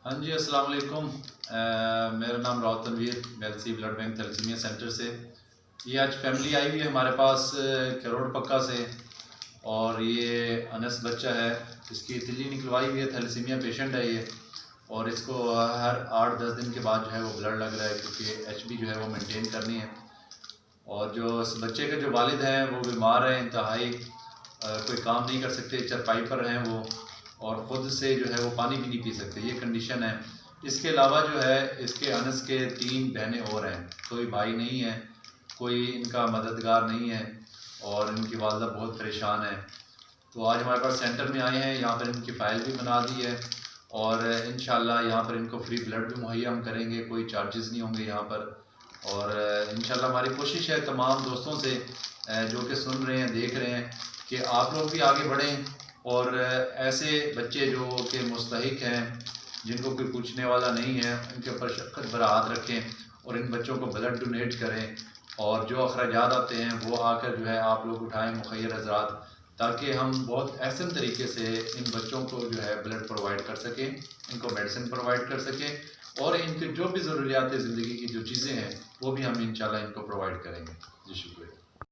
ہاں جی، السلام علیکم۔ میرا نام Rao Tanveer, Mailsi blood bank thalassemia centre سے۔ یہ آج فیملی آئی ہوئی ہے ہمارے پاس کروڑ پکا سے، اور یہ انس بچہ ہے، اس کی تلی نکلوائی ہوئی ہے، تھیلیسیمیا پیشنٹ ہے یہ، اور اس کو ہر 8-10 دن کے بعد جو ہے وہ بلڈ لگ رہا ہے، کیونکہ ایچ بی جو ہے وہ مینٹین کرنی ہے۔ اور جو اس بچے کے جو والد ہیں وہ بیمار ہیں انتہائی، کوئی کام نہیں کر سکتے، چرپائی پر ہیں وہ، اور خود سے جو ہے وہ پانی بھی نہیں پی سکتے، یہ کنڈیشن ہے۔ اس کے علاوہ جو ہے اس کے انس کے 3 بہنیں اور ہیں، کوئی بھائی نہیں ہے، کوئی ان کا مددگار نہیں ہے، اور ان کی والدہ بہت پریشان ہے۔ تو آج ہمارے پاس سینٹر میں آئے ہیں، یہاں پر ان کی فائل بھی بنا دی ہے، اور انشاءاللہ یہاں پر ان کو فری بلڈ بھی مہیا ہم کریں گے، کوئی چارجز نہیں ہوں گے یہاں پر۔ اور انشاءاللہ ہماری کوشش ہے تمام دوستوں سے جو کہ سن رہے ہیں، دیکھ رہے ہیں، کہ آپ لوگ بھی آگے بڑھیں، اور ایسے بچے جو کہ مستحق ہیں، جن کو کوئی پوچھنے والا نہیں ہے، ان کے اوپر شفقت بھرا ہاتھ رکھیں اور ان بچوں کو بلڈ ڈونیٹ کریں، اور جو اخراجات آتے ہیں وہ آ کر جو ہے آپ لوگ اٹھائیں مخیر حضرات، تاکہ ہم بہت احسن طریقے سے ان بچوں کو جو ہے بلڈ پرووائڈ کر سکیں، ان کو میڈیسن پرووائڈ کر سکیں، اور ان کی جو بھی ضروریات زندگی کی جو چیزیں ہیں وہ بھی ہم انشاءاللہ ان کو پرووائڈ کریں گے۔ جی شکریہ۔